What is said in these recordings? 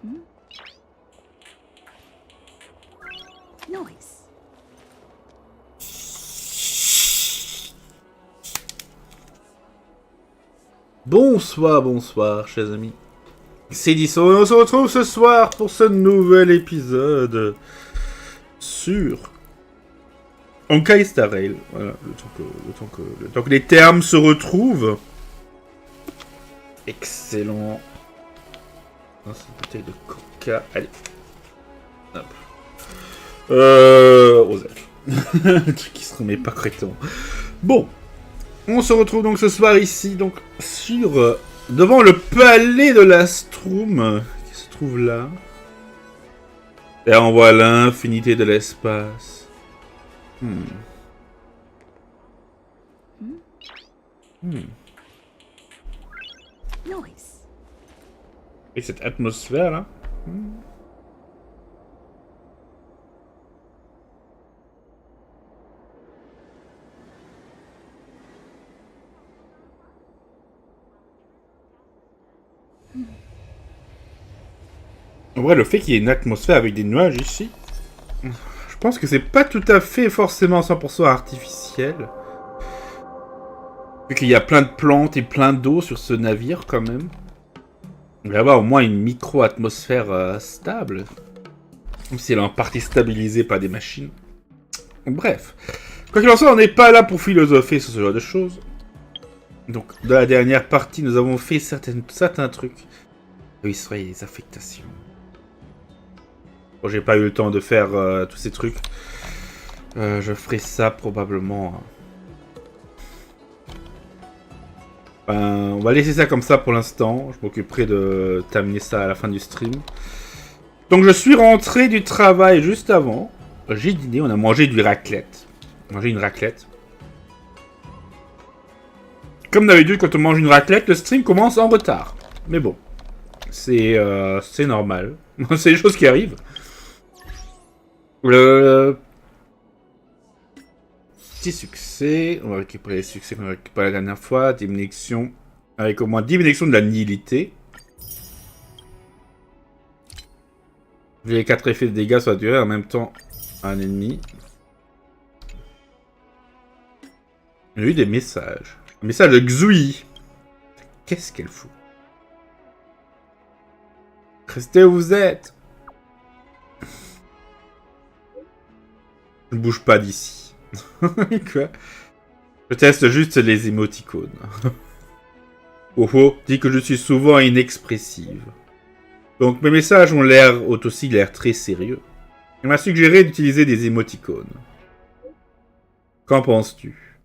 Nice. Bonsoir, chers amis. C'est Deaso et on se retrouve ce soir pour ce nouvel épisode sur honkaistarrail. Voilà, le temps que les termes se retrouvent. Excellent. Oh, c'est une bouteille de coca. Allez. Hop. Rosette. Le truc qui se remet pas correctement. Bon. On se retrouve donc ce soir ici, donc sur devant le palais de l'Astrum qui se trouve là. Et on voit l'infinité de l'espace. Nice. Et cette atmosphère là. En vrai, le fait qu'il y ait une atmosphère avec des nuages ici, je pense que c'est pas tout à fait forcément 100% artificiel. Vu qu'il y a plein de plantes et plein d'eau sur ce navire quand même. Il va y avoir au moins une micro-atmosphère stable. Même si elle est en partie stabilisée par des machines. Bref. Quoi qu'il en soit, on n'est pas là pour philosopher sur ce genre de choses. Donc, dans la dernière partie, nous avons fait certains trucs. Oui, ce serait les affectations. Bon, j'ai pas eu le temps de faire tous ces trucs. Je ferai ça probablement. On va laisser ça comme ça pour l'instant. Je m'occuperai de terminer ça à la fin du stream. Donc je suis rentré du travail juste avant. J'ai dîné, on a mangé du raclette. Mangé une raclette. Comme d'habitude, quand on mange une raclette, le stream commence en retard. Mais bon, c'est normal. C'est des choses qui arrivent. Le petit succès. On va récupérer les succès qu'on a récupéré la dernière fois. Diminution. Avec au moins diminution de la nihilité. Les 4 effets de dégâts sur la durée en même temps un ennemi. Il y a eu des messages. Un message de Xui. Qu'est-ce qu'elle fout? Restez où vous êtes. Je ne bouge pas d'ici. Quoi? Je teste juste les émoticônes. Oh, dit que je suis souvent inexpressive. Donc mes messages ont aussi l'air très sérieux. Il m'a suggéré d'utiliser des émoticônes. Qu'en penses-tu?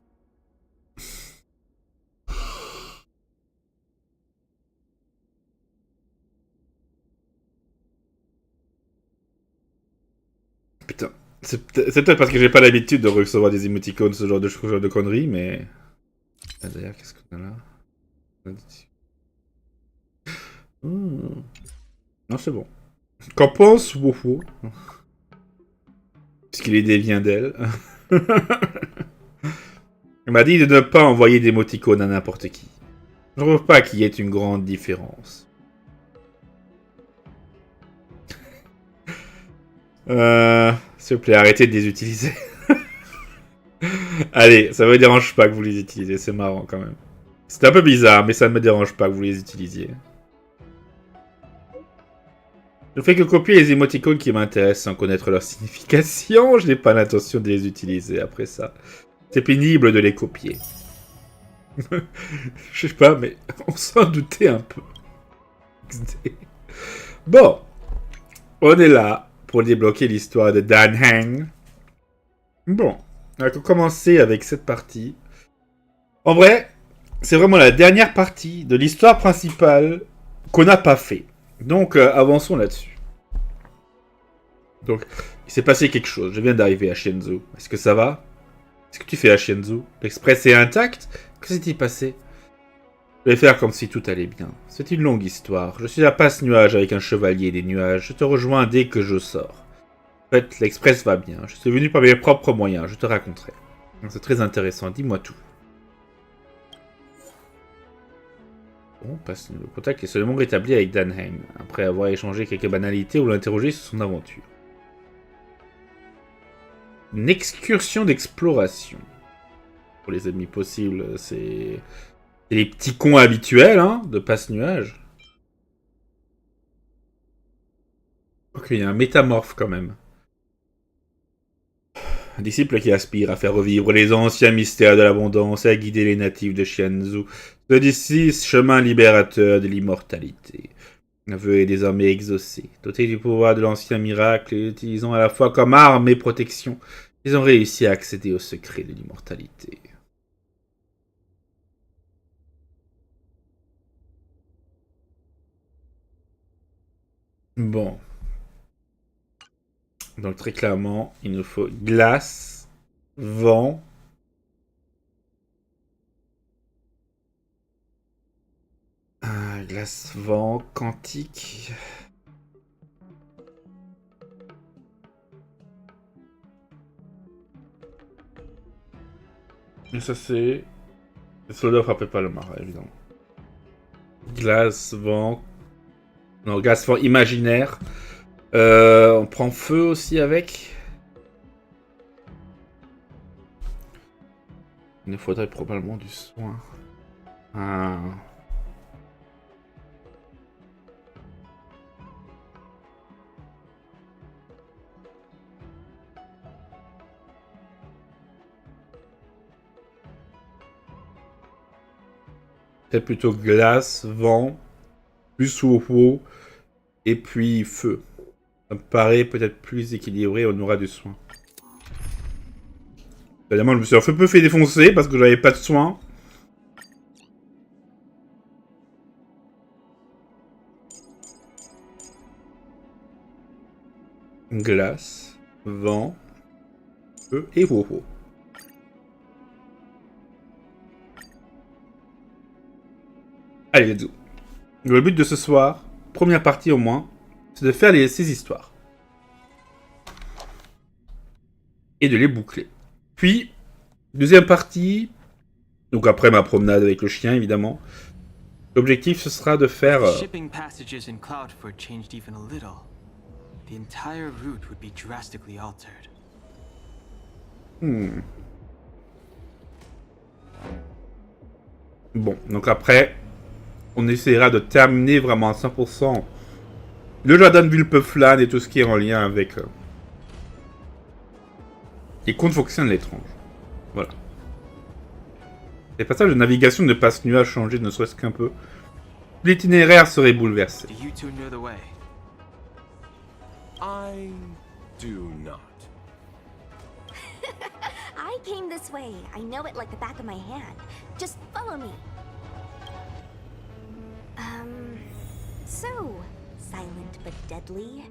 Putain. C'est peut-être parce que j'ai pas l'habitude de recevoir des émoticônes, ce genre de conneries, mais... Ah, d'ailleurs, qu'est-ce qu'on a là? Non, c'est bon. Qu'en pense Woufou? Puisqu'il est dévié d'elle. Il m'a dit de ne pas envoyer d'émoticônes à n'importe qui. Je ne trouve pas qu'il y ait une grande différence. S'il vous plaît, arrêtez de les utiliser. Allez, ça me dérange pas que vous les utilisiez, c'est marrant quand même. C'est un peu bizarre, mais ça ne me dérange pas que vous les utilisiez. Je ne fais que copier les émoticônes qui m'intéressent sans connaître leur signification. Je n'ai pas l'intention de les utiliser après ça. C'est pénible de les copier. Je sais pas, mais on s'en doutait un peu. Bon, on est là pour débloquer l'histoire de Dan Heng. Bon, on va commencer avec cette partie. En vrai, c'est vraiment la dernière partie de l'histoire principale qu'on n'a pas fait. Donc, avançons là-dessus. Donc, il s'est passé quelque chose. Je viens d'arriver à Shenzhou. Est-ce que ça va? Qu'est-ce que tu fais à Shenzhou? L'express est intact? Que s'est-il passé? Je vais faire comme si tout allait bien. C'est une longue histoire. Je suis à Passe-Nuage avec un chevalier des nuages. Je te rejoins dès que je sors. En fait, l'express va bien. Je suis venu par mes propres moyens. Je te raconterai. C'est très intéressant. Dis-moi tout. Bon, passe le contact est seulement rétabli avec Dan Heng, après avoir échangé quelques banalités ou l'interrogé sur son aventure. Une excursion d'exploration. Pour les ennemis possibles, c'est les petits cons habituels, hein, de passe-nuage. Ok, il y a un métamorphe quand même. Un disciple qui aspire à faire revivre les anciens mystères de l'abondance et à guider les natifs de Xianzhou. Ce d'ici, chemin libérateur de l'immortalité. Le vœu est désormais exaucé. Dotés du pouvoir de l'ancien miracle et utilisant à la fois comme arme et protection, ils ont réussi à accéder au secret de l'immortalité. Bon. Donc très clairement, il nous faut glace, vent, glace, vent, quantique. Et ça c'est... Le soldat frappait pas le marin, évidemment. Glace, vent... Non, glace, vent imaginaire. On prend feu aussi avec. Il nous faudrait probablement du soin. Ah... C'est plutôt glace, vent, plus eau, et puis feu. Ça me paraît peut-être plus équilibré, on aura du soin. Évidemment, je me suis un peu fait défoncer parce que j'avais pas de soin. Glace, vent, feu et eau. Allez, let's go. Le but de ce soir, première partie au moins, c'est de faire ces histoires. Et de les boucler. Puis, deuxième partie, donc après ma promenade avec le chien évidemment, l'objectif ce sera de faire... Shipping passages in Cloudford changed even a little. The entire route would be drastically altered. Bon, donc après, on essaiera de terminer vraiment à 100% le jardin de Vulpeflan et tout ce qui est en lien avec les contes fonctionnent l'étrange. Voilà. Les passages de navigation ne passent nuage changer ne serait-ce qu'un peu. L'itinéraire serait bouleversé. Do you two know the way? I do not. I came this way. I know it like the back of my hand. Just follow me. So, silent but deadly.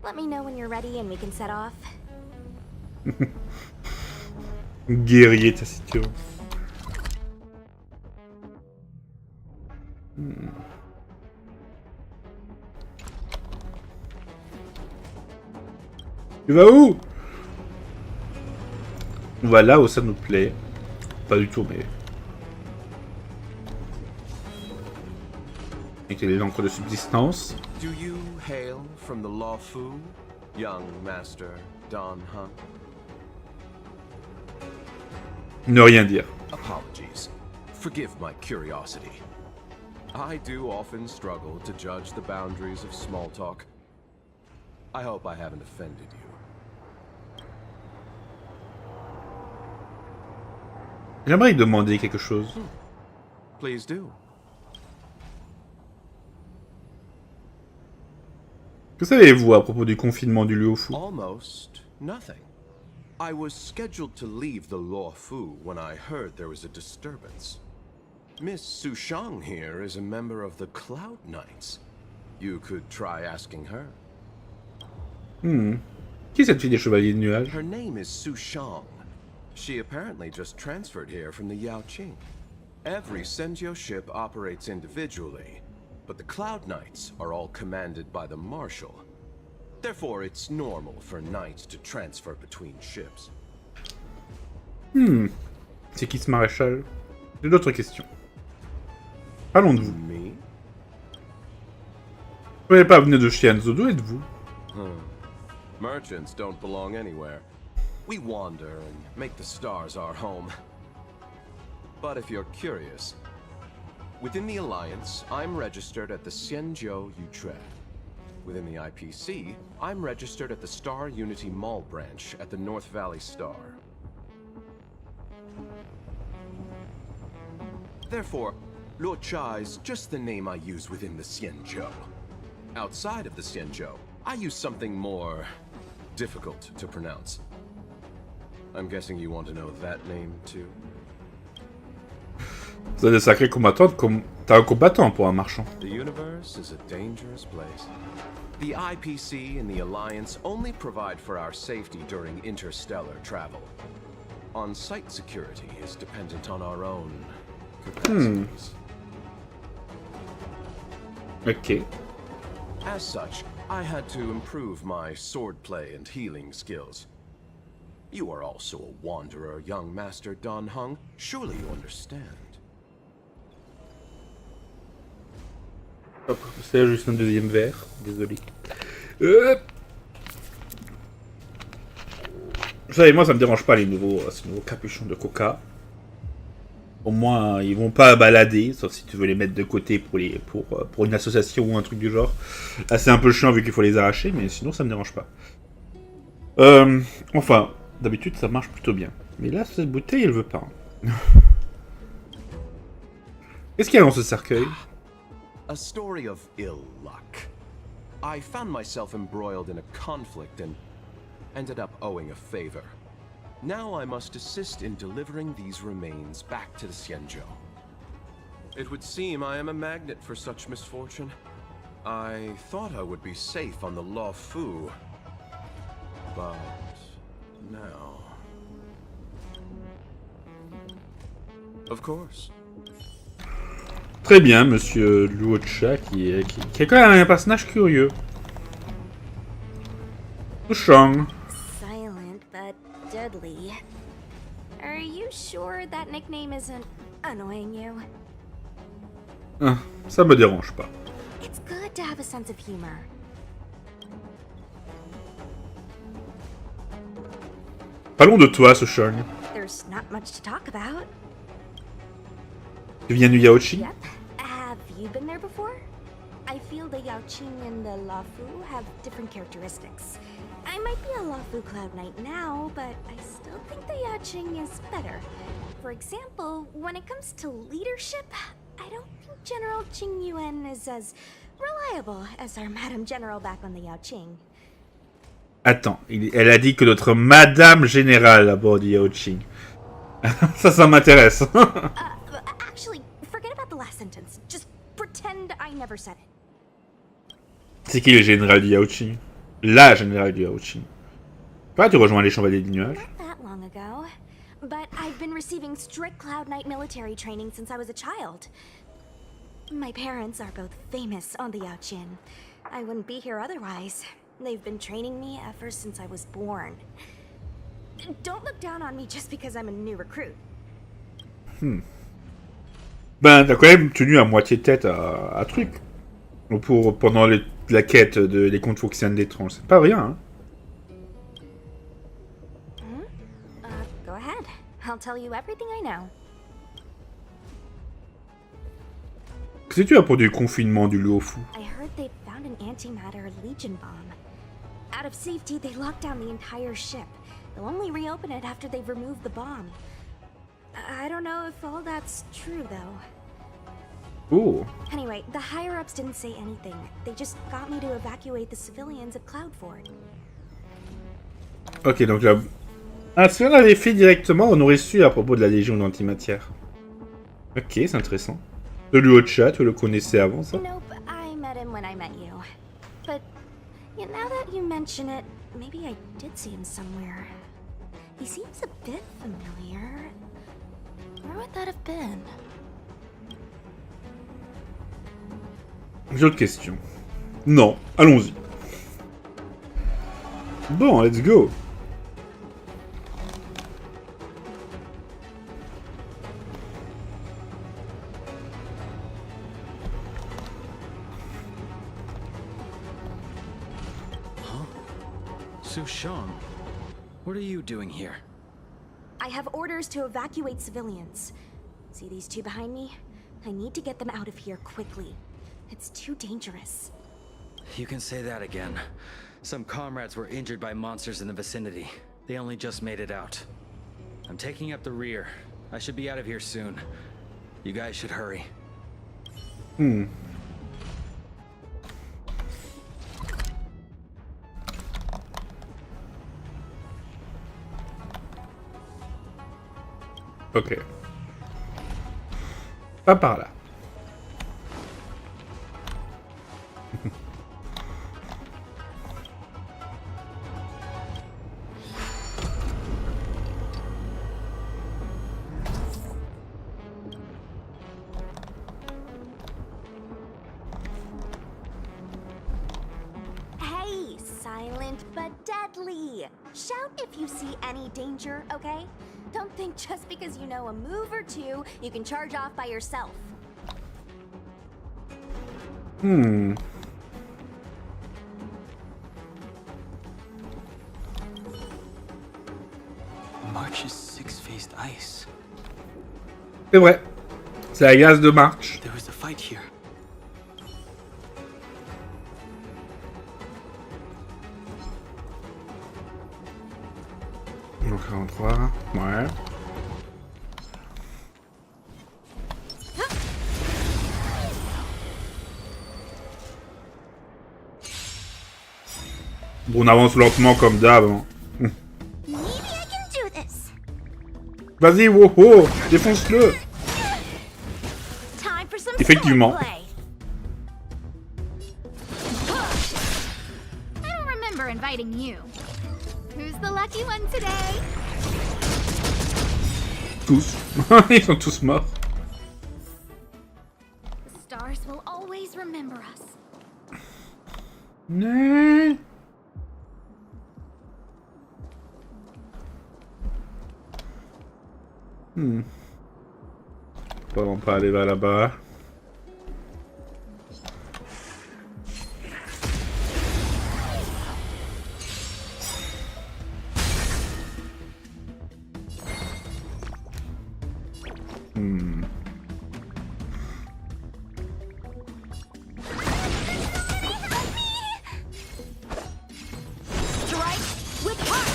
Let me know when you're ready and we can set off. Guerrier taciturne. Tu vas où? On va là où ça nous plaît. Pas du tout, mais... Et quelle est l'encre de subsistance? Do you hail from the luofu, young master Dan Heng? Ne rien dire. Apologies. Forgive my curiosity. I do often struggle to judge the boundaries of small talk. I hope I haven't offended you. J'aimerais demander quelque chose. Please do. Que savez-vous à propos du confinement du luofu? Almost nothing. I was scheduled to leave the luofu when I heard there was a disturbance. Miss Sushang here is a member of the Cloud Knights. You could try asking her. Qui est cette fille des chevaliers de nuages? Her name is Sushang. She apparently just transferred here from the Yaoqing. Every Senjio ship operates individually, but the Cloud Knights are all commanded by the Marshal. Therefore, it's normal for knights to transfer between ships. C'est qui ce maréchal? J'ai d'autres questions. Parlons de vous. Me? pouvez pas venir de chez Anzo, d'où êtes-vous? Merchants don't belong anywhere. We wander and make the stars our home. But if you're curious, within the Alliance, I'm registered at the Xianzhou Utrecht. Within the IPC, I'm registered at the Star Unity Mall branch at the North Valley Star. Therefore, Luocha is just the name I use within the Xianzhou. Outside of the Xianzhou, I use something more difficult to pronounce. I'm guessing you want to know that name too? Vous êtes des sacrés combattants, t'as un combattant pour un marchand. The universe is a dangerous place. The IPC and the Alliance only provide for our safety during interstellar travel. On-site security is dependent on our own capacities. Ok. As such, I had to improve my swordplay and healing skills. You are also a wanderer, young master Dan Heng. Surely you understand. Hop, c'est juste un deuxième verre, désolé. Vous savez, moi ça me dérange pas ces nouveaux capuchons de coca. Au moins, ils vont pas balader, sauf si tu veux les mettre de côté pour une association ou un truc du genre. Là, c'est un peu chiant vu qu'il faut les arracher, mais sinon ça me dérange pas. Enfin, d'habitude ça marche plutôt bien. Mais là, cette bouteille, elle veut pas. Qu'est-ce qu'il y a dans ce cercueil? A story of ill luck. I found myself embroiled in a conflict and ended up owing a favor. Now I must assist in delivering these remains back to the Xianzhou. It would seem I am a magnet for such misfortune. I thought I would be safe on the luofu, but now... Of course. Très bien, monsieur Luocha, qui est quand même un personnage curieux. Touchant. Silent but deadly. Are you sure that nickname isn't annoying you? Ah, ça me dérange pas. It's good to have a sense of humor. Parlons de toi, Sushang. There's not much to talk about. Tu viens du Yaoqing? Yep. Have you been there before? I feel the Yaoqing and the luofu have different characteristics. I might be a luofu cloud knight now, but I still think the Yaoqing is better. For example, when it comes to leadership, I don't think General Qing Yuan is as reliable as our Madame General back on the Yaoqing. Attends, elle a dit que notre Madame Générale à bord du Yaoqing. Ça m'intéresse. Actually, forget about the last sentence. Just pretend I never said it. C'est qui le général du Yaoqing? La générale du Yaoqing. Pourquoi tu rejoins les Chevaliers du Nuage? Not that long ago, but I've been receiving strict Cloud Knight military training since I was a child. My parents are both famous on the Yaoqing. I wouldn't be here otherwise. They've been training me ever since I was born. Don't look down on me just because I'm a new recruit. Ben, t'as quand même tenu à moitié tête à truc. Pendant la quête des comptes fonctionnels d'étranges. C'est pas rien, hein. Go ahead. I'll tell you everything I know. Qu'est-ce que tu as pour du confinement du luofu? I heard they found an antimatter Legion bomb. Out of safety, they locked down the entire ship. They'll only reopen it after they've removed the bomb. I don't know if all that's true, though. Oh. Anyway, the higher-ups didn't say anything. They just got me to evacuate the civilians at Cloudfort. Ok, donc là... Ah, si on l'avait fait directement, on aurait su à propos de la Légion d'antimatière. Ok, c'est intéressant. Le Luocha, tu le connaissais avant, ça? Nope, I met him when I met you. But yeah, now that you mention it, maybe I did see him somewhere. He seems a bit familiar. Where would that have been? J'ai autre question. Non, allons-y. Bon, let's go. So Sean, what are you doing here? I have orders to evacuate civilians. See these two behind me? I need to get them out of here quickly. It's too dangerous. You can say that again. Some comrades were injured by monsters in the vicinity. They only just made it out. I'm taking up the rear. I should be out of here soon. You guys should hurry. Ok. Pas par là. Hey, silent but deadly. Shout if you see any danger, okay? Don't think just because you know a move or two, you can charge off by yourself. March's six-faced ice. C'est vrai. C'est la glace de March. There was a fight here. Donc 43. Ouais. Bon, on avance lentement comme d'hab. Hein. Maybe I can do this. Vas-y, woho, défonce-le. Time for some Effectivement. swordplay. I don't remember inviting you. Who's the lucky one today? Tous. Ils sont tous morts. The stars will always remember us. Nee. On peut aller vers là-bas. Strike with heart.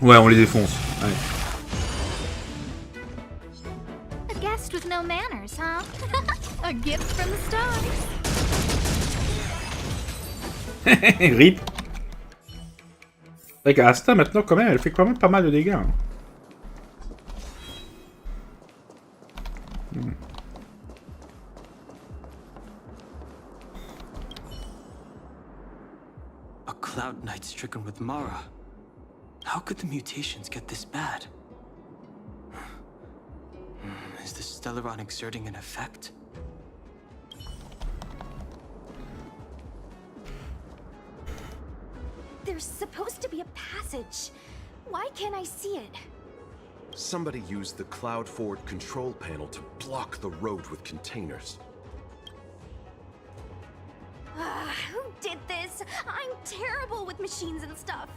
Ouais, on les défonce. Ouais. A guest with no manners, huh? A gift from the stars. Rip. C'est vrai qu'Asta maintenant quand même, elle fait quand même pas mal de dégâts. Hein. A Cloud Knight stricken with Mara. How could the mutations get this bad? Is the Stellaron exerting an effect? There's supposed to be a passage. Why can't I see it? Somebody used the Cloud Forward control panel to block the road with containers. Who did this? I'm terrible with machines and stuff.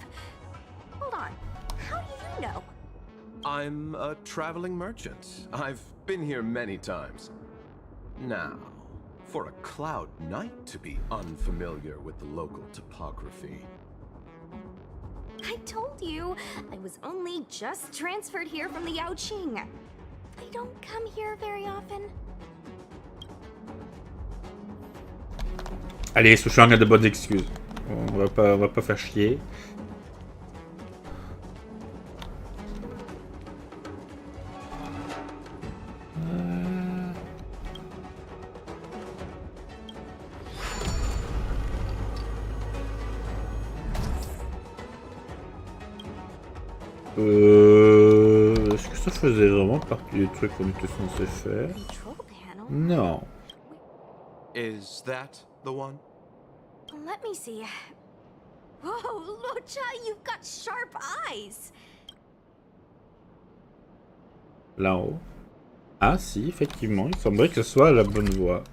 Hold on. How do you know? I'm a traveling merchant. I've been here many times. Now, for a Cloud Knight to be unfamiliar with the local topography. I told you, I was only just transferred here from the Yaoqing. I don't come here very often. Allez, Souchang a de bonnes excuses. On va pas faire chier. Est-ce que ça faisait vraiment partie des trucs qu'on était censé faire? Control panel? Non. Is that the one? Let me see. Whoa, Locha, you've got sharp eyes. Là-haut. Ah si, effectivement, il semblerait que ce soit la bonne voie.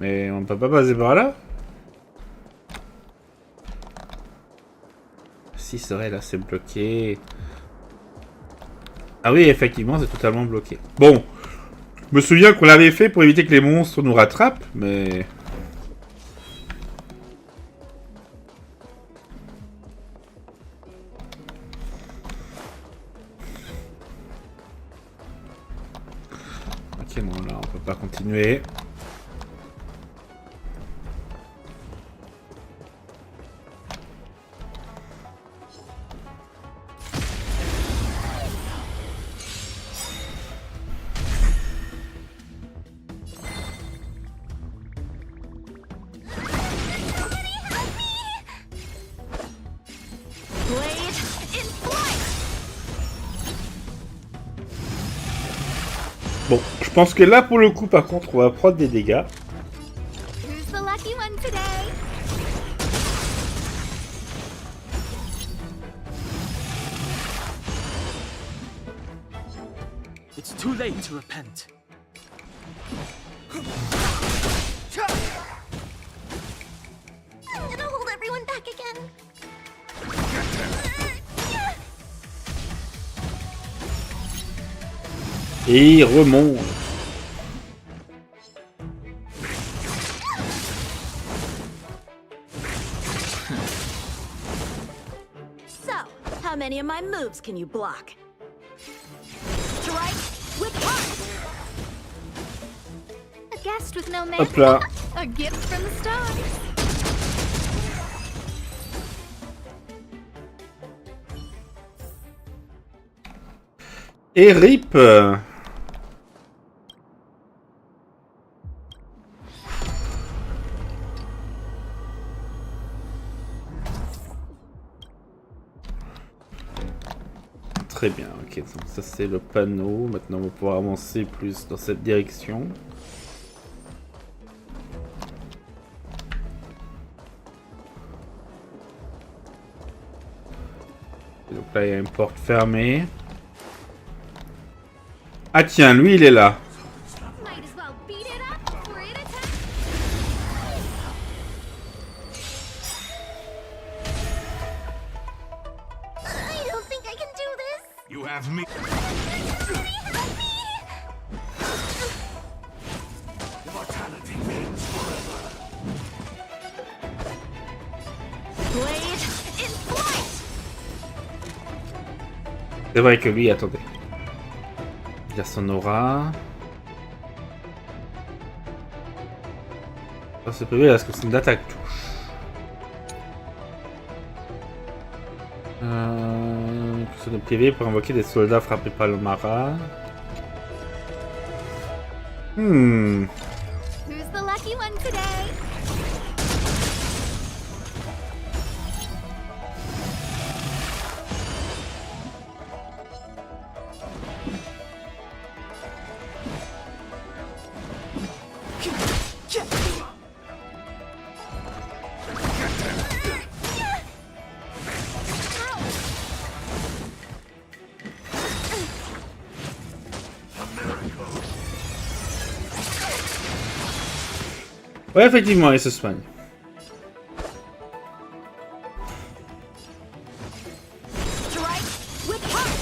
Mais on peut pas passer par là? Si, c'est vrai, là, c'est bloqué. Ah oui, effectivement, c'est totalement bloqué. Bon, je me souviens qu'on l'avait fait pour éviter que les monstres nous rattrapent, mais... Ok, bon, là, on peut pas continuer. Bon, je pense que là, pour le coup, par contre, on va prendre des dégâts. Who's the lucky one today? It's too late to repent. I'm gonna hold everyone back again. Et il remonte. So, how many of my moves can you block? Strike with heart. A guest with no Hop manners. là. A gift from the stars. Et RIP. Très bien, ok, donc ça c'est le panneau. Maintenant on va pouvoir avancer plus dans cette direction. Et donc là il y a une porte fermée. Ah tiens, lui il est là. Might as well beat it up for it attack. I don't think I can do this. You have me. Immortality reigns forever. Blade in flight. C'est vrai que lui, attendez. Il a son aura. Ça c'est privé parce que c'est une attaque touche. Sur le privé pour invoquer des soldats frappés par le marat. Who's the lucky one today? Ouais, effectivement, il se soigne. Strike with heart.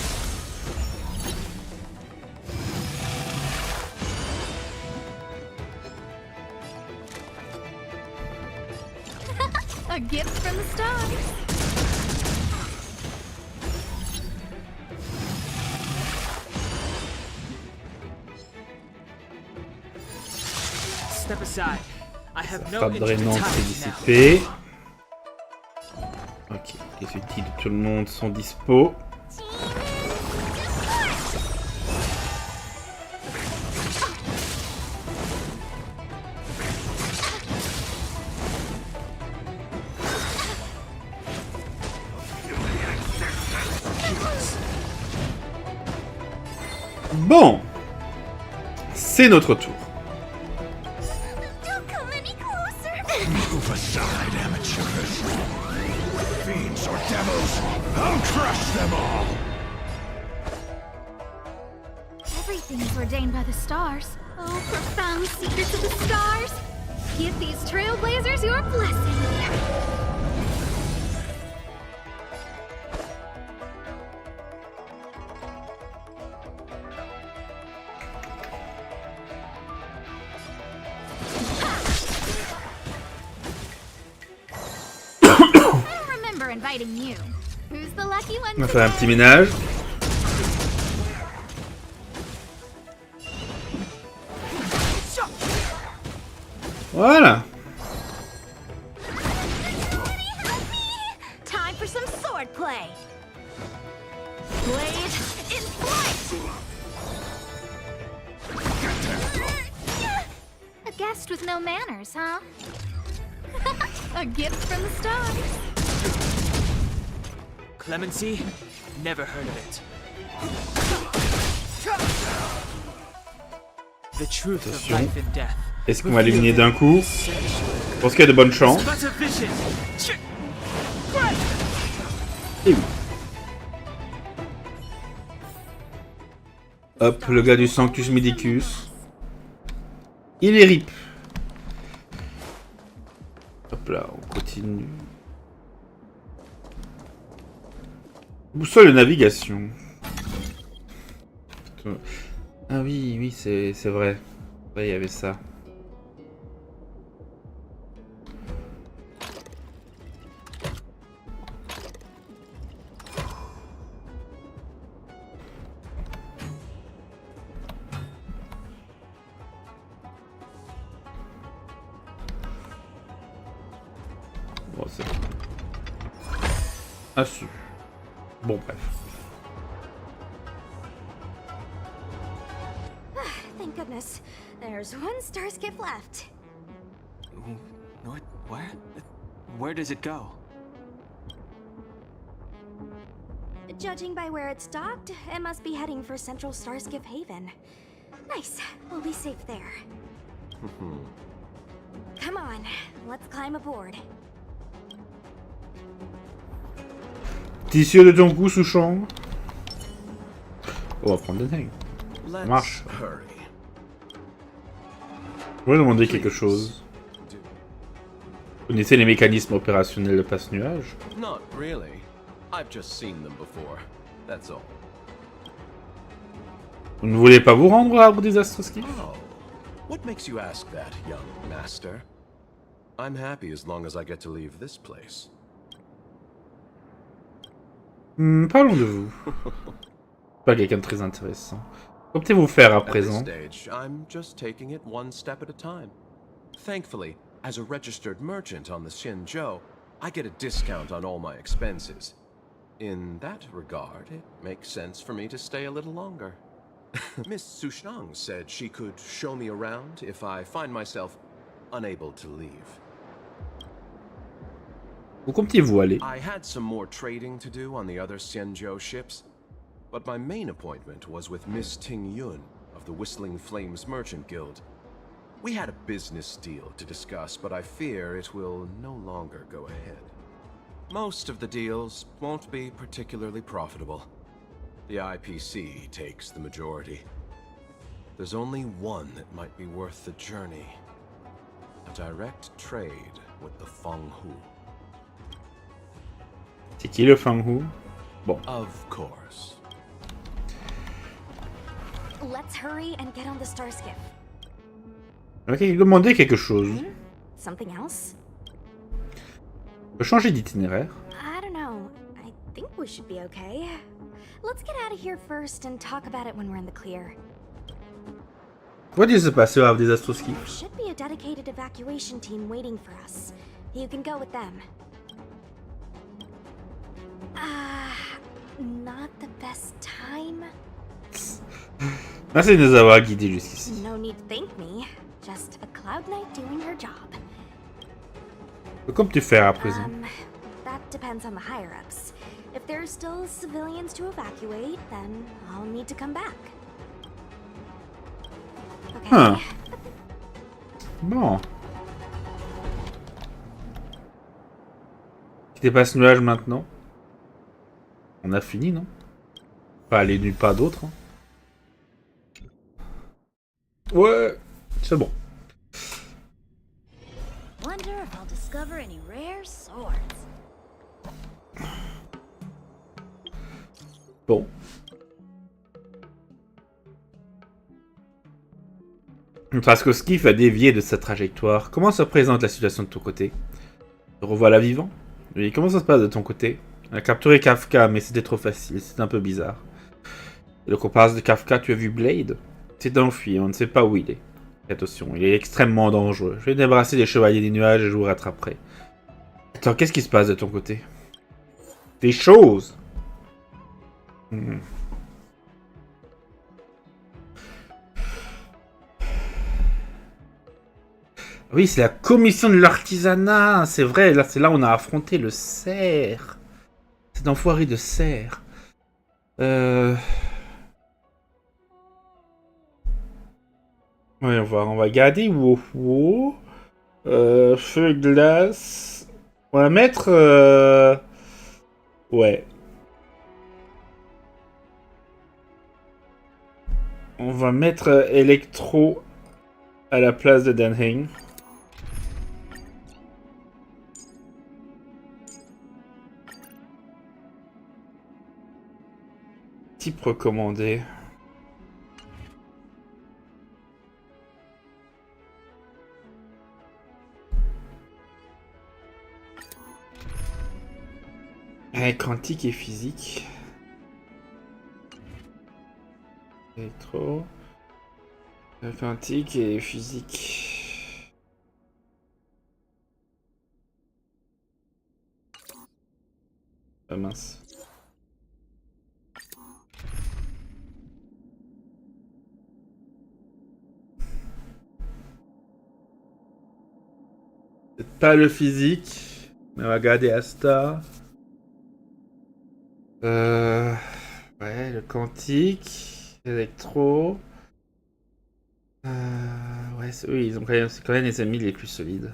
A gift from the stars. Step aside. I have no Frappe interest in drainante time est now. dissipée. Ok, les outils de tout le monde sont dispo. Bon, c'est notre tour. Don't come any closer. Move aside, amateurs. Fiends or devils, I'll crush them all. Everything is ordained by the stars. Oh, profound secrets of the stars. Give these trailblazers your blessing. I remember inviting you. Who's the lucky one On va faire un petit today? ménage. Voilà. Time for some swordplay. Blade in flight. A guest with no manners, huh? A gift from the stars. Clemency? Never heard of it. The truth of Attention. life and death. Est-ce qu'on va l'éliminer d'un coup? Je pense qu'il y a de bonnes chances. But a vision. Et oui. Hop, le gars du Sanctus Medicus. Il est rip. Hop là, on continue. Boussole de navigation. Putain. Ah oui, oui, c'est vrai. Ouais, il y avait ça. Bon, c'est bon. Ah, su. Bon, bref. Thank goodness. There's one star skip left. What? Where? Where does it go? Judging by where it's docked, it must be heading for Central Starskiff Haven. Nice. We'll be safe there. Come on, let's climb aboard. Tissu de ton goût sous chambre. On va prendre Dan Heng. Ça marche. hurry. Je voudrais demander quelque chose. Vous connaissez les mécanismes opérationnels de passe-nuage? Not really. I've just seen them before. That's all. Vous ne voulez pas vous rendre à l'arbre des astroskiffs? Oh, what makes you ask that, young master? I'm happy as long as I get to leave this place. Parlons de vous. Pas quelqu'un de très intéressant. Qu'optez-vous faire à At this présent? stage, I'm just taking it one step at a time. Thankfully, as a registered merchant on the Xinzhou, I get a discount on all my expenses. In that regard, it makes sense for me to stay a little longer. Miss Sushang said she could show me around if I find myself unable to leave. Où comptez-vous aller? I had some more trading to do on the other Xianzhou ships, but my main appointment was with Miss Ting Yun of the Whistling Flames Merchant Guild. We had a business deal to discuss, but I fear it will no longer go ahead. Most of the deals won't be particularly profitable. The IPC takes the majority. There's only one that might be worth the journey. A direct trade with the Fenghu. C'est qui le Fenghu? Bon. Of course. Let's hurry and get on the Starskiff. Ok, demandez quelque chose. Something else? On peut changer d'itinéraire. I don't know. I think we should be okay. Let's get out of here first and talk about it when we're in the clear. Qu'est-ce qui se passe au havre des astroskiffs? There should be a dedicated evacuation team waiting for us. You can go with them. Not the best time. Merci de nous avoir guidés jusqu'ici. No need to thank me. Just a Cloud Knight doing her job. Que comptes-tu faire à présent? That depends on the higher-ups. If there's still civilians to evacuate, then I'll need to come back. Okay. Huh. Bon. Quittez pas ce nuage maintenant. On a fini, non? Pas aller nulle part d'autre. Hein. Ouais, c'est bon. their swords. Bon. Traskowski a dévié de sa trajectoire. Comment se présente la situation de ton côté? Te revoilà vivant? Oui, comment ça se passe de ton côté? On a capturé Kafka, mais c'était trop facile, c'est un peu bizarre. Et le comparse de Kafka, tu as vu Blade? C'est enfui, on ne sait pas où il est. Attention, il est extrêmement dangereux. Je vais débarrasser les chevaliers des nuages et je vous rattraperai. Attends, qu'est-ce qui se passe de ton côté? Des choses! Oui, c'est la commission de l'artisanat. C'est vrai, là, c'est là où on a affronté le cerf. Cet enfoiré de cerf. Ouais, on va garder Wofu. Feu glace. On va mettre... Ouais. On va mettre Electro à la place de Dan Heng. Type recommandé. Quantique et physique. Électro. Quantique et physique. Ah mince. C'est pas le physique, mais on va garder Asta. Ouais, le quantique, électro. Ouais, oui, ils ont c'est quand même les ennemis les plus solides.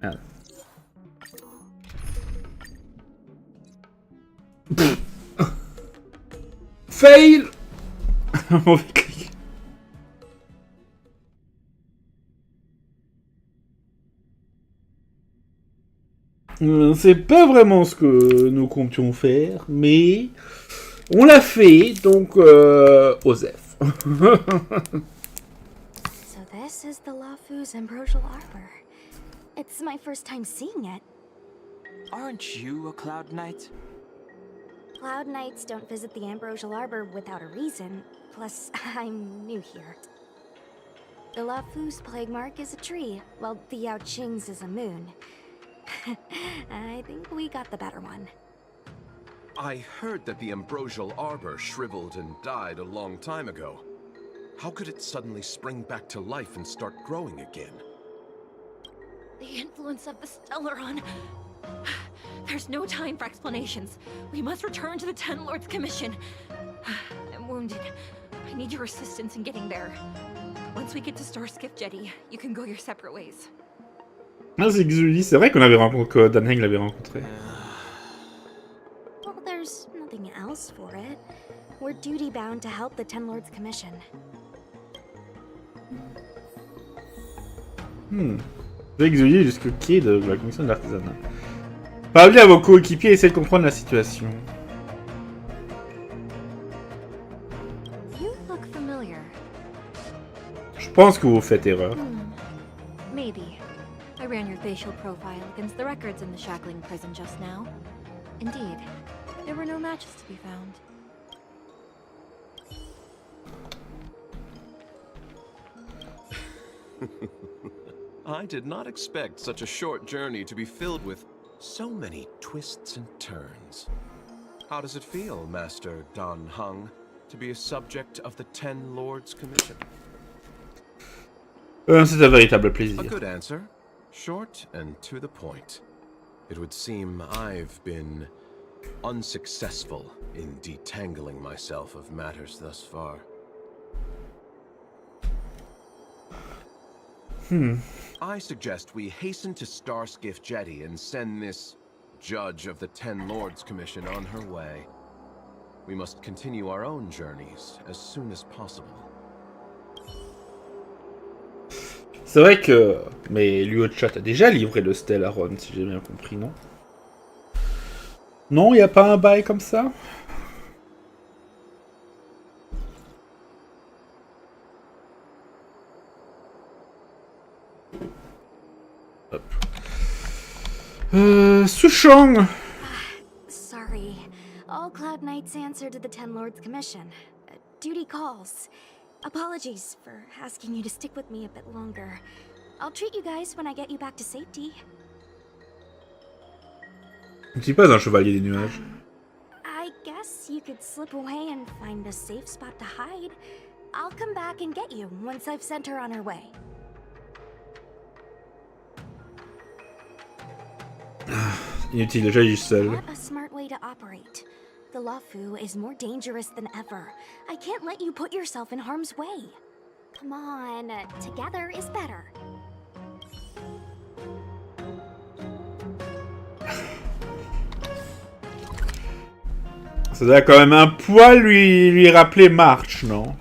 Merde. Fail. Mauvais clic. C'est pas vraiment ce que nous comptions faire, mais on l'a fait, donc Osef. So this is the luofu's ambrosial arbor. It's my first time seeing it. Aren't you a Cloud Knight? Cloud Knights don't visit the ambrosial arbor without a reason. Plus, I'm new here. The luofu's plague mark is a tree, while the Yao Qing's is a moon. I think we got the better one. I heard that the ambrosial arbor shriveled and died a long time ago. How could it suddenly spring back to life and start growing again? The influence of the Stellaron. There's no time for explanations. We must return to the Ten Lords Commission. I'm wounded. I need your assistance in getting there. Once we get to Starskiff Jetty, you can go your separate ways. Ah, c'est Xuli, c'est vrai qu'on avait rencontré, que Dan Heng l'avait rencontré. Well, there's nothing else for it. We're duty-bound to help the Ten Lords Commission. C'est Xuli jusqu'au quai de la commission de l'artisanat. Parlez à vos coéquipiers et essayez de comprendre la situation. You look familiar. Je pense que vous faites erreur. Maybe. I ran your facial profile against the records in the shackling prison just now. Indeed, there were no matches to be found. I did not expect such a short journey to be filled with so many twists and turns. How does it feel, Master Dan Heng, to be a subject of the Ten Lords Commission? C'est un véritable A plaisir. good answer. Short and to the point. It would seem I've been unsuccessful in detangling myself of matters thus far. I suggest we hasten to Starskiff Jetty and send this Judge of the Ten Lords Commission on her way. We must continue our own journeys as soon as possible. C'est vrai que... Mais Luocha a déjà livré le Stellaron, si j'ai bien compris, non? Non, y a pas un bail comme ça? Hop. Sushang! Sorry. All Cloud Knights answer to the Ten Lords' commission. Duty calls. Apologies for asking you to stick with me a bit longer. I'll treat you guys when I get you back to safety. Je ne suis pas un chevalier des nuages. I guess you could slip away and find a safe spot to hide. I'll come back and get you once I've sent her on her way. Inutile, déjà il est seul. What a smart way to operate. The luofu is more dangerous than ever. I can't let you put yourself in harm's way. Come on, together is better. Ça doit quand même un poil lui rappeler March, non?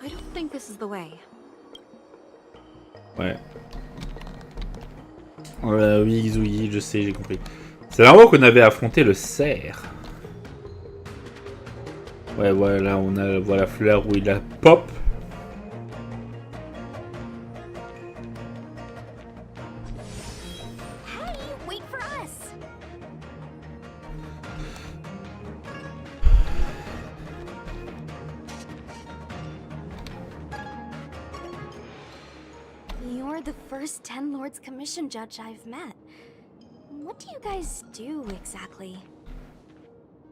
I don't think this is the way. Ouais. Oui, Zouyi, je sais, j'ai compris. C'est là-haut qu'on avait affronté le cerf. Ouais, voilà, on a la fleur où il a pop. Hey, wait for us. You're the first Ten Lords Commission judge I've met. What do you guys do exactly?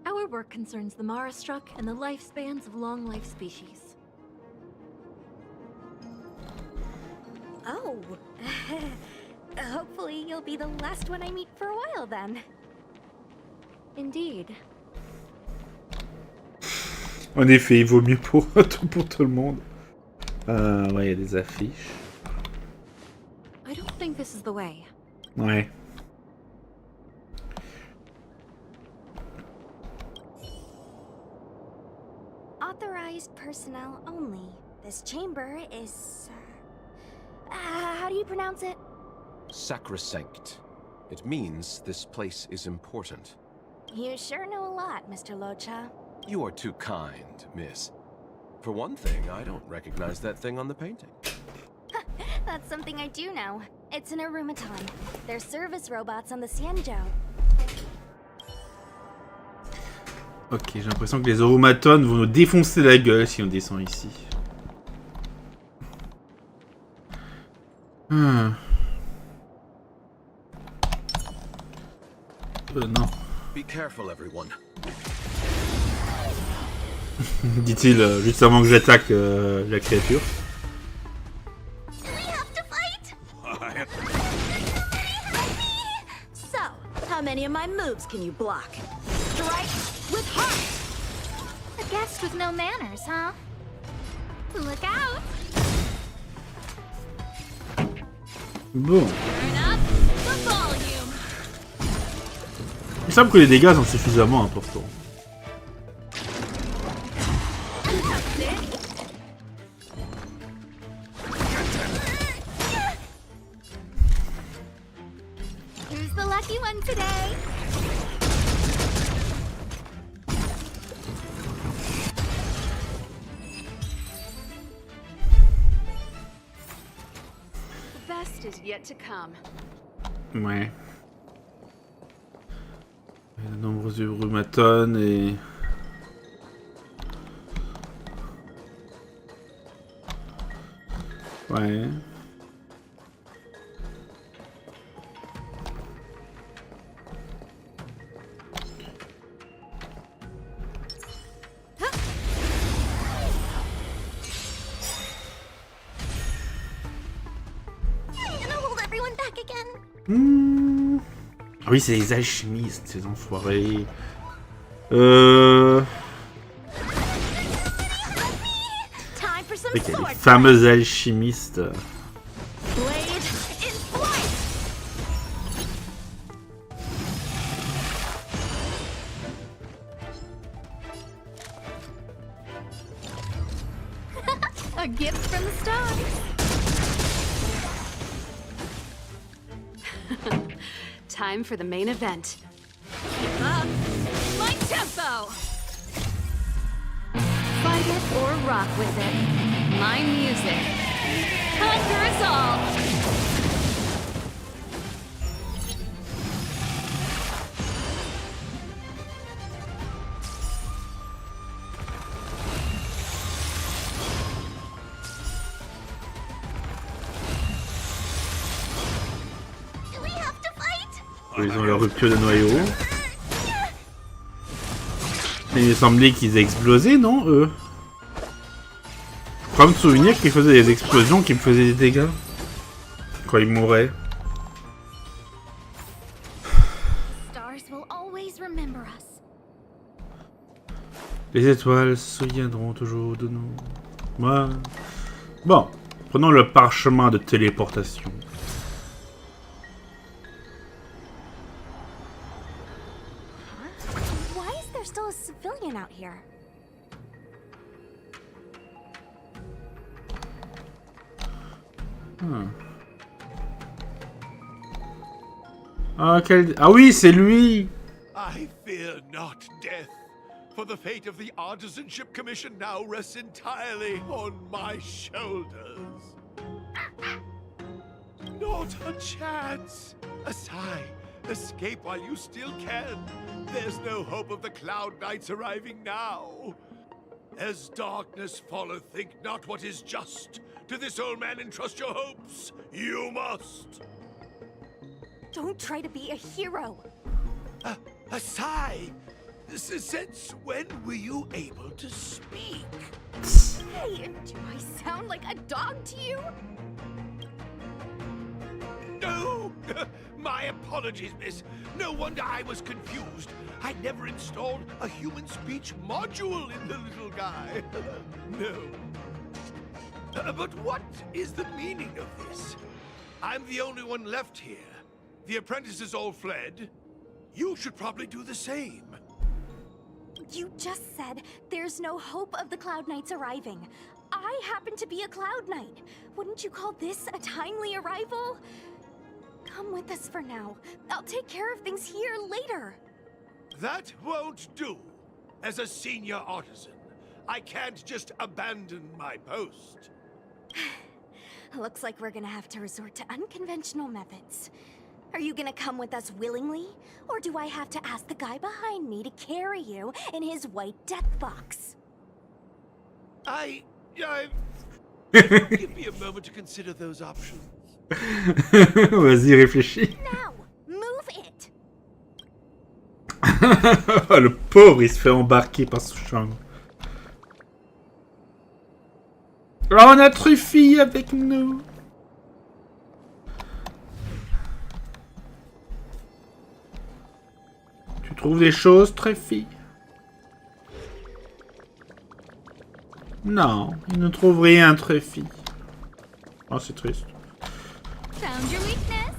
Our work concerns the Mara struck and the lifespans of long-life species. Oh. Hopefully you'll be the last one I meet for a while then. Indeed. En effet, il vaut mieux pour tout le monde. Ouais, il y a des affiches. I don't think this is the way. Ouais. Authorized personnel only. This chamber is... how do you pronounce it? Sacrosanct. It means this place is important. You sure know a lot, Mr. Locha. You are too kind, miss. For one thing, I don't recognize that thing on the painting. That's something I do know. It's an Arumaton. They're service robots on the Xianzhou. Ok, j'ai l'impression que les Oromatones vont nous défoncer la gueule si on descend ici. Non. Be careful, everyone. Dit-il juste avant que j'attaque la créature. We have to fight! So, how many of my moves can you block? Strike with heart! A guest with no manners, huh? Look out! Bon. Turn up the volume! Il semble que les dégâts sont suffisamment importants. Who's the lucky one today? The best is yet to come. Ouais. De nombreux Urumatones et... Ouais. Gonna hold everyone back again. Ah oui, c'est les alchimistes, ces enfoirés. Time for some Il y a sword les fameux alchimistes. blade in flight. stars. Time for the main event. Keep up my tempo. Fight it or rock with it. My music. Conquer us all. Do we have to fight? Ils ont leur rupture de noyau. Et il semblait qu'ils aient explosé, non, eux? Je crois me souvenir qu'ils faisaient des explosions qui me faisaient des dégâts. Quand ils mouraient. Stars will always remember us. Les étoiles se souviendront toujours de nous. Ouais. Bon, prenons le parchemin de téléportation. Why is there still a civilian out here? Ah, ah oui, c'est lui! I fear not death, for the fate of the Artisanship Commission now rests entirely on my shoulders. Not a chance! Asai, escape while you still can. There's no hope of the Cloud Knights arriving now. As darkness followeth, think not what is just. To this old man entrust your hopes. You must. Don't try to be a hero. Asai, since when were you able to speak? Hey, do I sound like a dog to you? No! My apologies, miss. No wonder I was confused. I never installed a human speech module in the little guy. No. But what is the meaning of this? I'm the only one left here. The apprentices all fled. You should probably do the same. You just said there's no hope of the Cloud Knights arriving. I happen to be a Cloud Knight. Wouldn't you call this a timely arrival? Come with us for now. I'll take care of things here later. That won't do. As a senior artisan, I can't just abandon my post. Looks like we're gonna have to resort to unconventional methods. Are you gonna come with us willingly? Or do I have to ask the guy behind me to carry you in his white death box? Give me a moment to consider those options. Vas-y, réfléchis. Now, move it! Le pauvre, il se fait embarquer par ce champ. Alors, on a Truffy avec nous. Tu trouves des choses, Truffy? Non, il ne trouve rien, Truffy. Oh, c'est triste. Found your weakness.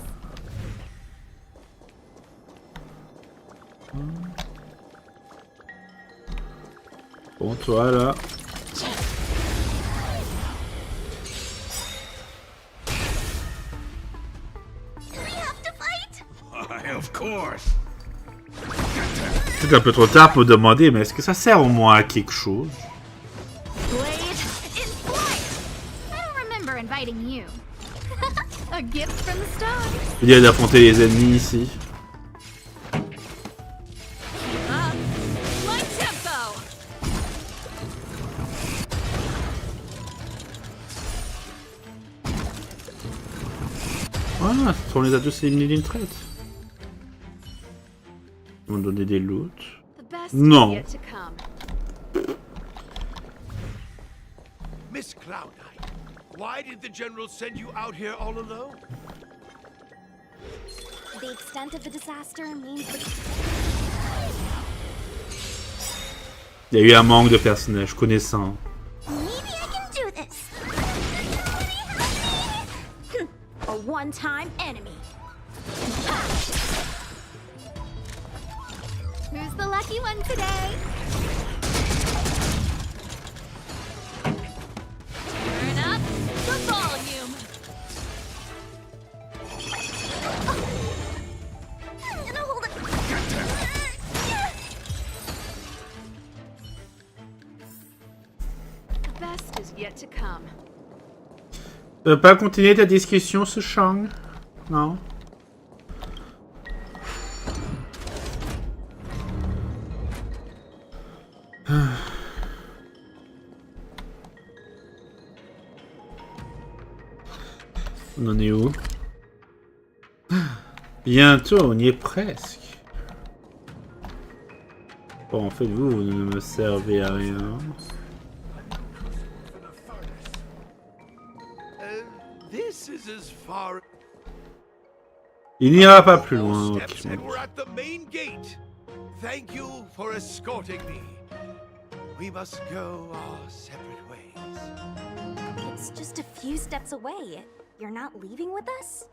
Bon, toi, là. Of course. C'est un peu trop tard pour demander, mais est-ce que ça sert au moins à quelque chose? Blade in flight. I don't remember inviting you. A gift from the stars. Il y a d'affronter les ennemis ici. My tempo. Voilà, on les a tous éliminés d'une traite. Ils vont donner des loots. The best No. is yet to come. Miss Cloud Knight, why did the General send you out here all alone? The extent of the disaster means that Il y a eu un manque de personnages connaissants. maybe I can do this. A one-time enemy. Who's the lucky one today? Turn up the Tu veux pas continuer ta discussion, ce Shang? Non? On en est où? Bientôt, on y est presque. Bon, en fait, vous ne me servez à rien. This is as far. Il n'ira pas plus loin. Steps and we're at the main gate. Thank you for escorting me. We must go our separate ways. It's just a few steps away. You're not leaving with us?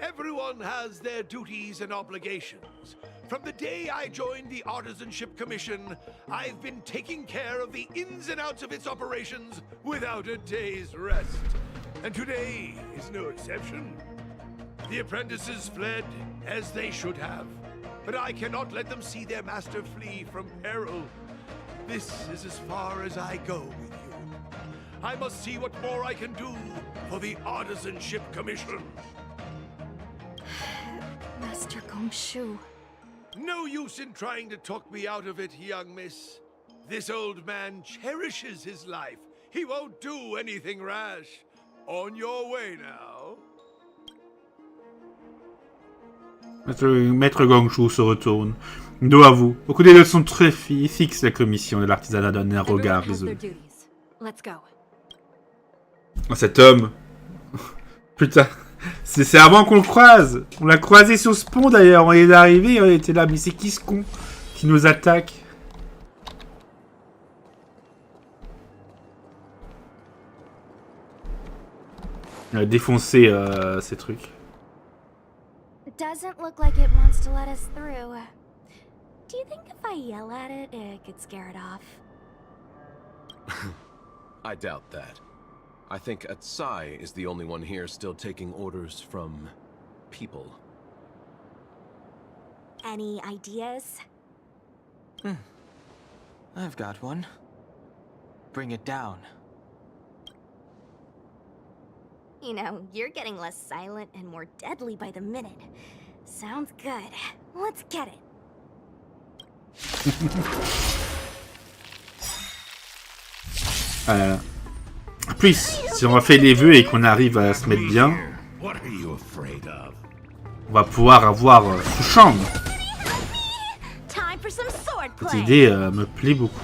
Everyone has their duties and obligations. From the day I joined the Artisanship Commission, I've been taking care of the ins and outs of its operations without a day's rest. And today is no exception. The apprentices fled, as they should have. But I cannot let them see their master flee from peril. This is as far as I go with you. I must see what more I can do for the Artisanship Commission. Master Gongshu. No use in trying to talk me out of it, young miss. This old man cherishes his life. He won't do anything rash. On your way now. Maître Gongshu se retourne. Dos à vous. Beaucoup des leçons très fixes, la commission de l'artisanat donne un regard résolu. Let's go. Cet homme. Putain. C'est avant qu'on le croise. On l'a croisé sur ce pont d'ailleurs. On est arrivé, on était là. Mais c'est qui ce con qui nous attaque? Il a défoncé ces trucs. It doesn't look like it wants to let us through. Do you think if I yell at it, it could scare it off? I doubt that. I think Attaque is the only one here still taking orders from people. Any ideas? I've got one. Bring it down. You know, you're getting less silent and more deadly by the minute. Sounds good. Let's get it. Ah là là. Plus, si on fait les vœux et qu'on arrive à se mettre bien, on va pouvoir avoir ce champ. Cette idée me plaît beaucoup.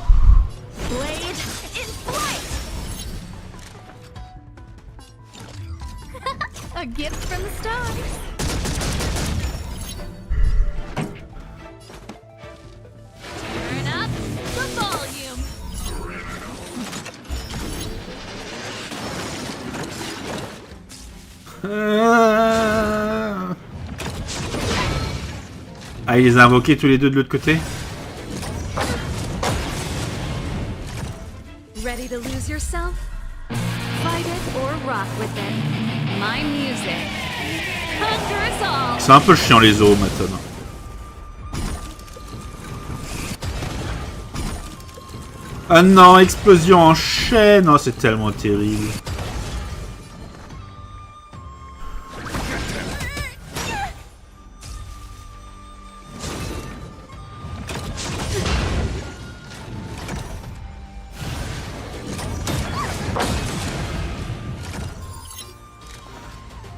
A gift from the stars. Turn up the volume. Ah, il les a invoqués tous les deux de l'autre côté. Ready to lose yourself? Fight it or rock with it. My music. Conquer us all. C'est un peu chiant les os maintenant. Ah non, explosion en chaîne. Oh, c'est tellement terrible.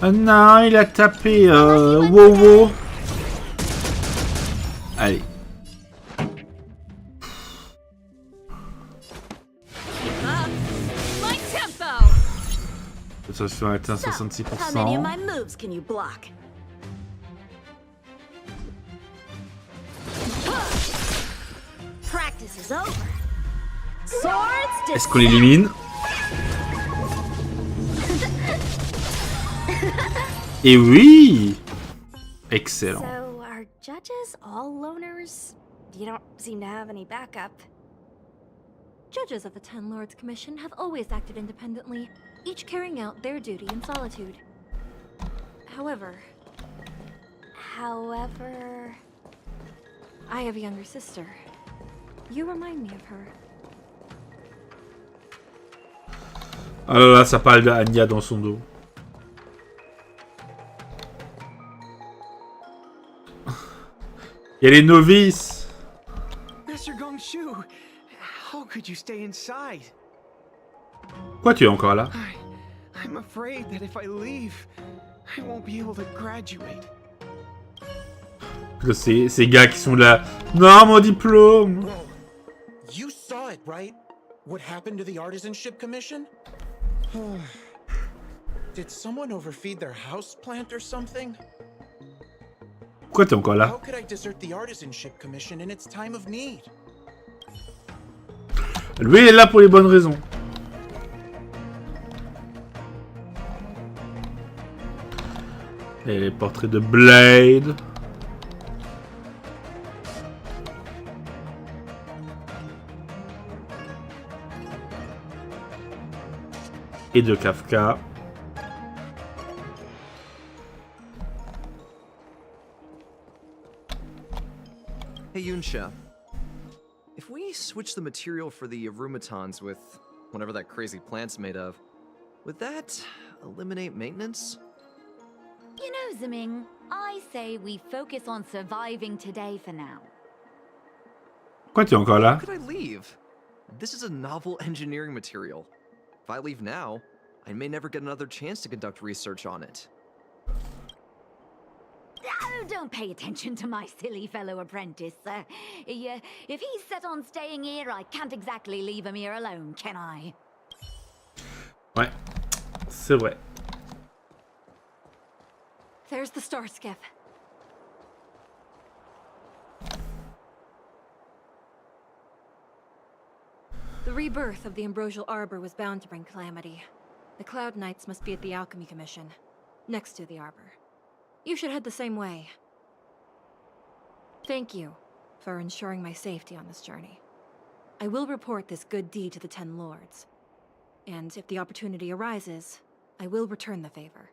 Ah non, il a tapé wow. Allez. Ça fait atteindre 66%. How many of my moves can you block? Practice is over. Swords. Est-ce qu'on l'élimine? Et oui! Excellent. So, are judges all loners? You don't seem to have any backup. Judges of the Ten Lords Commission have always acted independently, each carrying out their duty in solitude. However, I have a younger sister. You remind me of her. Ah là là, ça parle d'Anya dans son dos. Il y a les novices. Mr. Gongshu, how could you stay inside? Pourquoi tu es encore là? I'm afraid that if I leave, I won't be able to graduate. Ces gars qui sont là. Non, mon diplôme. Whoa. You saw it, right? What happened to the Artisanship Commission? Did someone overfeed their house plant or something? Pourquoi t'es encore là? How could I desert the Artisanship Commission in its time of need? Lui, il est là pour les bonnes raisons. Et les portraits de Blade. Et de Kafka. Hey Yunsha, if we switch the material for the aromatons with whatever that crazy plant's made of, would that eliminate maintenance? You know, Ziming, I say we focus on surviving today for now. Pourquoi tu es encore là? How could I leave? This is a novel engineering material. If I leave now, I may never get another chance to conduct research on it. Oh, don't pay attention to my silly fellow apprentice. If he's set on staying here, I can't exactly leave him here alone, can I? Ouais, c'est vrai. There's the star skiff. The rebirth of the Ambrosial Arbor was bound to bring calamity. The Cloud Knights must be at the Alchemy Commission, next to the Arbor. You should head the same way. Thank you for ensuring my safety on this journey. I will report this good deed to the Ten Lords. And if the opportunity arises, I will return the favor.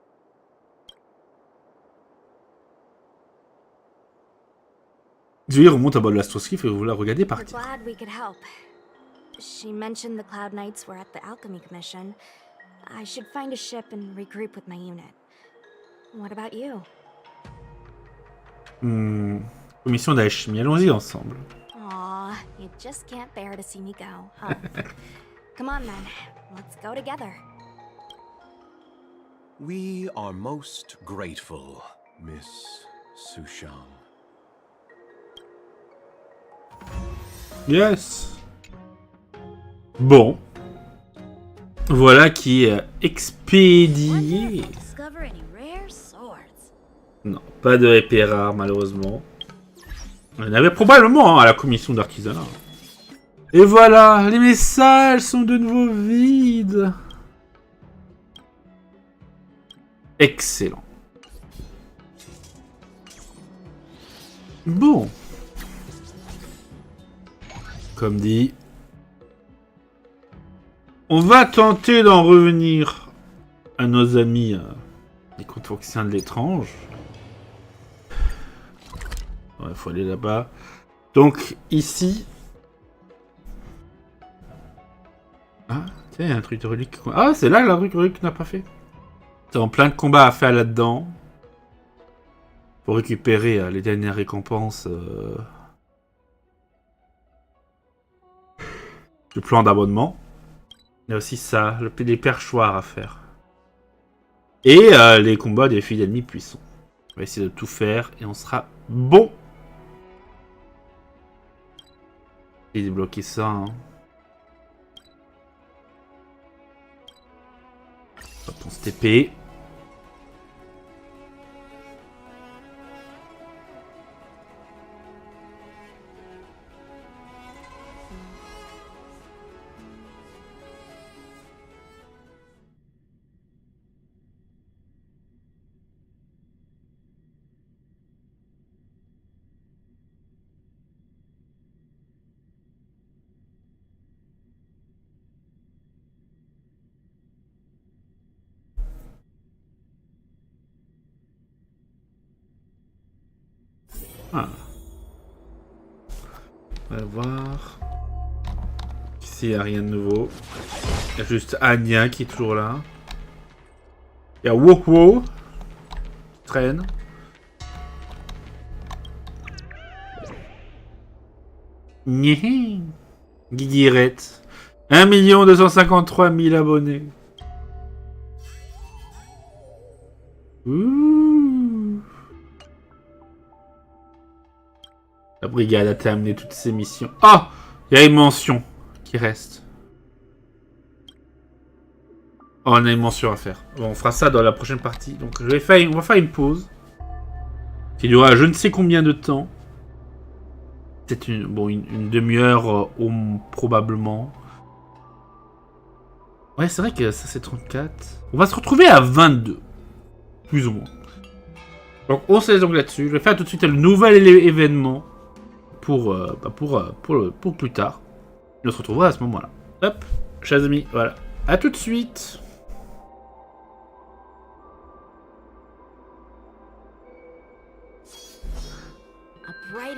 Lui remonte à bord de l'astroskiff et vous la regardez We're partir. glad we could help. She mentioned the Cloud Knights were at the Alchemy Commission. I should find a ship and regroup with my unit. What about you? Commission d'alchimie, allons-y ensemble. Aw, you just can't bear to see me go, huh? Come on then, let's go together. We are most grateful, Miss Sushang. Yes. Bon. Voilà qui est expédié. Discover any rare swords. Non, pas de épée rare malheureusement. On en avait probablement à la commission d'artisanat. Et voilà, les messages sont de nouveau vides. Excellent. Bon. Comme dit, on va tenter d'en revenir à nos amis les contourciens de l'étrange. Il faut aller là-bas. Donc ici... Ah, tiens, il y a un truc de relique. Ah, c'est là la relique n'a pas fait. C'est en plein de combats à faire là-dedans. Pour récupérer les dernières récompenses... Le plan d'abonnement. Il y a aussi ça, les perchoirs à faire. Et les combats des filles ennemis puissants. On va essayer de tout faire et on sera bon. Et débloquer ça. Hein. Hop, on se TP. Ah. On va voir. Ici, il n'y a rien de nouveau. Il y a juste Anya qui est toujours là. Il y a Wokwo qui traîne. Guiguirette. 1 253 000 abonnés. Ouh. La brigade a terminé toutes ses missions. Ah, il y a une mention qui reste. Oh, on a une mention à faire. Bon, on fera ça dans la prochaine partie. Donc, on va faire une pause. Qui durera je ne sais combien de temps. C'est une demi-heure, probablement. Ouais, c'est vrai que ça, c'est 34. On va se retrouver à 22. Plus ou moins. Donc, on se laisse donc là-dessus. Je vais faire tout de suite le nouvel événement. Pour plus tard. On se retrouvera à ce moment-là. Hop, chers amis, voilà. À tout de suite.